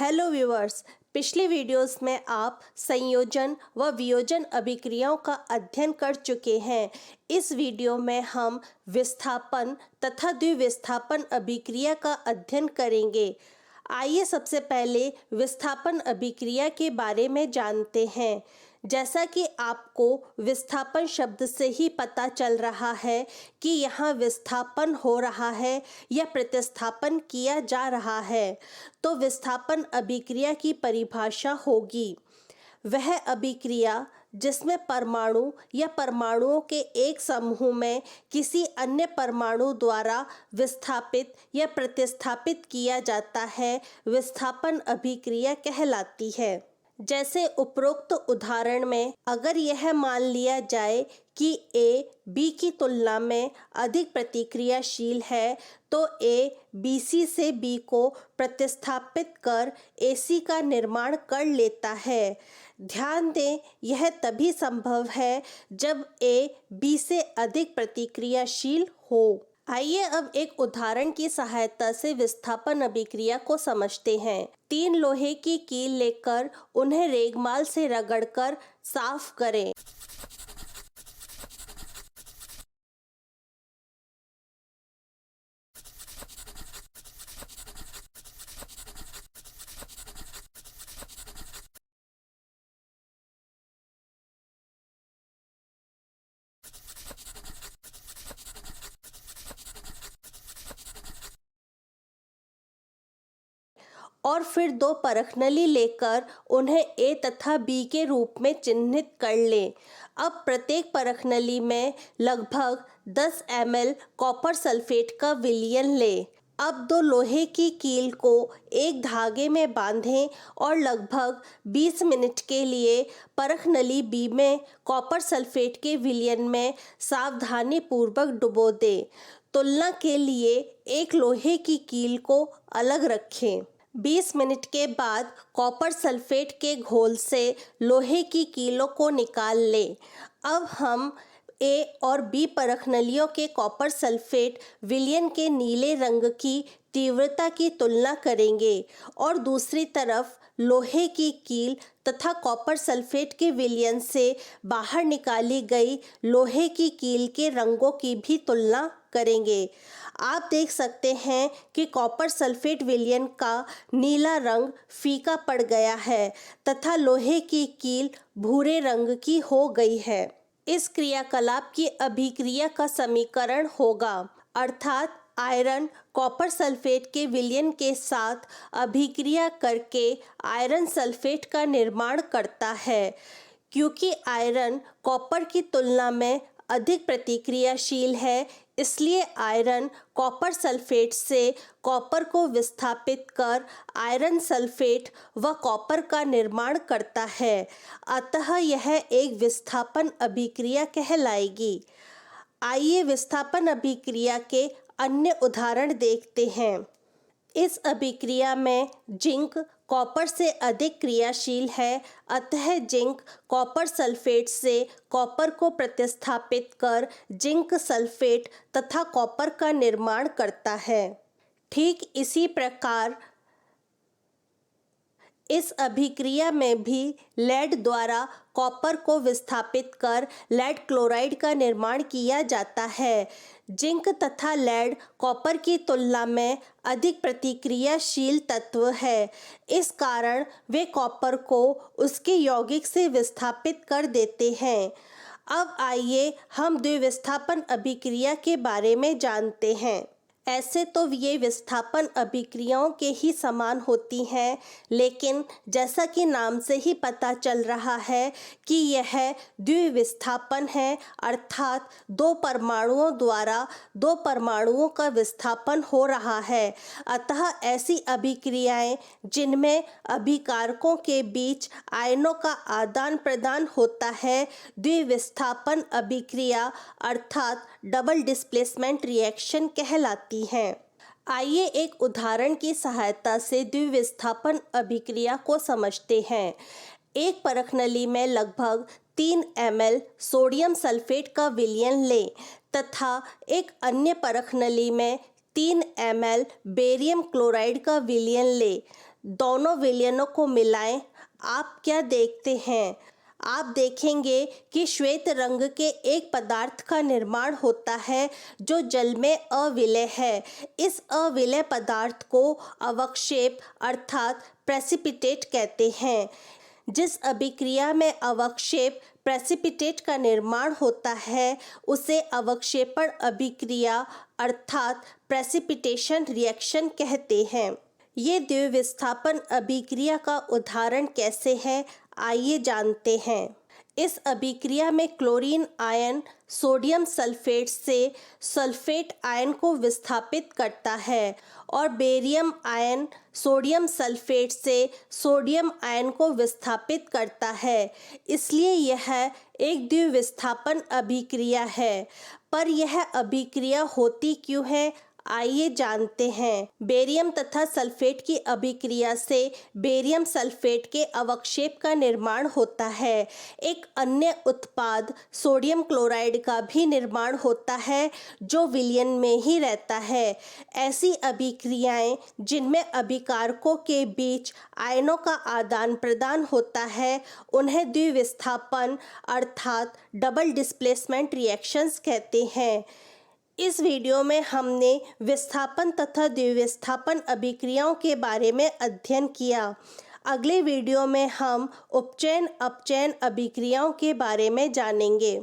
Hello viewers, पिछले videos में आप संयोजन व वियोजन अभिक्रियाओं का अध्ययन कर चुके हैं। इस वीडियो में हम विस्थापन तथा द्विविस्थापन अभिक्रिया का अध्ययन करेंगे। आइए सबसे पहले विस्थापन अभिक्रिया के बारे में जानते हैं। जैसा कि आपको विस्थापन शब्द से ही पता चल रहा है कि यहाँ विस्थापन हो रहा है या प्रतिस्थापन किया जा रहा है, तो विस्थापन अभिक्रिया की परिभाषा होगी वह अभिक्रिया जिसमें परमाणु या परमाणुओं के एक समूह में किसी अन्य परमाणु द्वारा विस्थापित या प्रतिस्थापित किया जाता है, विस्थापन अभिक्रिया कहलाती है। जैसे उपरोक्त उदाहरण में अगर यह मान लिया जाए कि A B की तुलना में अधिक प्रतिक्रियाशील है, तो A BC से B को प्रतिस्थापित कर AC का निर्माण कर लेता है। ध्यान दें, यह तभी संभव है जब A B से अधिक प्रतिक्रियाशील हो। आइए अब एक उदाहरण की सहायता से विस्थापन अभिक्रिया को समझते हैं। 3 लोहे की कील लेकर उन्हें रेगमाल से रगड़कर साफ करें। और फिर 2 परखनली लेकर उन्हें A तथा B के रूप में चिन्हित कर लें। अब प्रत्येक परखनली में लगभग 10 ml कॉपर सल्फेट का विलयन लें। अब 2 लोहे की कील को एक धागे में बांधें और लगभग 20 मिनट के लिए परखनली B में कॉपर सल्फेट के विलयन में सावधानी पूर्वक डुबो दें। तुलना के लिए एक लोहे की कील को अलग रखें। 20 मिनट के बाद कॉपर सल्फेट के घोल से लोहे की कीलों को निकाल लें। अब हम A और B परखनलियों के कॉपर सल्फेट विलयन के नीले रंग की तीव्रता की तुलना करेंगे और दूसरी तरफ लोहे की कील तथा कॉपर सल्फेट के विलयन से बाहर निकाली गई लोहे की कील के रंगों की भी तुलना करेंगे। आप देख सकते हैं कि कॉपर सल्फेट विलयन का नीला रंग फीका पड़ गया है तथा लोहे की कील भूरे रंग की हो गई है। इस क्रियाकलाप की अभिक्रिया का समीकरण होगा, अर्थात आयरन कॉपर सल्फेट के विलयन के साथ अभिक्रिया करके आयरन सल्फेट का निर्माण करता है। क्योंकि आयरन कॉपर की तुलना में अधिक प्रतिक्रियाशील है, इसलिए आयरन कॉपर सल्फेट से कॉपर को विस्थापित कर आयरन सल्फेट व कॉपर का निर्माण करता है। अतः यह एक विस्थापन अभिक्रिया कहलाएगी। आइए विस्थापन अभिक्रिया के अन्य उदाहरण देखते हैं। इस अभिक्रिया में जिंक कॉपर से अधिक क्रियाशील है, अतः जिंक कॉपर सल्फेट से कॉपर को प्रतिस्थापित कर जिंक सल्फेट तथा कॉपर का निर्माण करता है। ठीक इसी प्रकार इस अभिक्रिया में भी लेड द्वारा कॉपर को विस्थापित कर लेड क्लोराइड का निर्माण किया जाता है। जिंक तथा लेड कॉपर की तुलना में अधिक प्रतिक्रियाशील तत्व है, इस कारण वे कॉपर को उसके यौगिक से विस्थापित कर देते हैं। अब आइए हम द्विविस्थापन अभिक्रिया के बारे में जानते हैं। ऐसे तो ये विस्थापन अभिक्रियाओं के ही समान होती हैं, लेकिन जैसा कि नाम से ही पता चल रहा है कि यह द्विविस्थापन है, अर्थात 2 परमाणुओं द्वारा 2 परमाणुओं का विस्थापन हो रहा है। अतः ऐसी अभिक्रियाएं जिनमें अभिकारकों के बीच आयनों का आदान प्रदान होता है, द्विविस्थापन अभिक्रिया अर्थात डबल डिस्प्लेसमेंट रिएक्शन कहलाती हैं। आइए एक उदाहरण की सहायता से द्विविस्थापन अभिक्रिया को समझते हैं। एक परखनली में लगभग 3 ml सोडियम सल्फेट का विलयन लें तथा एक अन्य परखनली में 3 ml बेरियम क्लोराइड का विलयन लें। दोनों विलयनों को मिलाएं। आप क्या देखते हैं? आप देखेंगे कि श्वेत रंग के एक पदार्थ का निर्माण होता है जो जल में अविलय है। इस अविलय पदार्थ को अवक्षेप अर्थात प्रेसिपिटेट कहते हैं। जिस अभिक्रिया में अवक्षेप प्रेसिपिटेट का निर्माण होता है उसे अवक्षेपण अभिक्रिया अर्थात प्रेसिपिटेशन रिएक्शन कहते हैं। ये द्विविस्थापन अभिक्रिया का उदाहरण कैसे है, आइए जानते हैं। इस अभिक्रिया में क्लोरीन आयन सोडियम सल्फेट से सल्फेट आयन को विस्थापित करता है और बेरियम आयन सोडियम सल्फेट से सोडियम आयन को विस्थापित करता है। इसलिए यह एक द्विविस्थापन अभिक्रिया है। पर यह अभिक्रिया होती क्यों है, आइए जानते हैं। बेरियम तथा सल्फेट की अभिक्रिया से बेरियम सल्फेट के अवक्षेप का निर्माण होता है। एक अन्य उत्पाद सोडियम क्लोराइड का भी निर्माण होता है जो विलयन में ही रहता है। ऐसी अभिक्रियाएं जिनमें अभिकारकों के बीच आयनों का आदान प्रदान होता है उन्हें द्विविस्थापन अर्थात डबल डिस्प्लेसमेंट रिएक्शंस कहते हैं। इस वीडियो में हमने विस्थापन तथा द्विविस्थापन अभिक्रियाओं के बारे में अध्ययन किया। अगले वीडियो में हम उपचयन अपचयन अभिक्रियाओं के बारे में जानेंगे।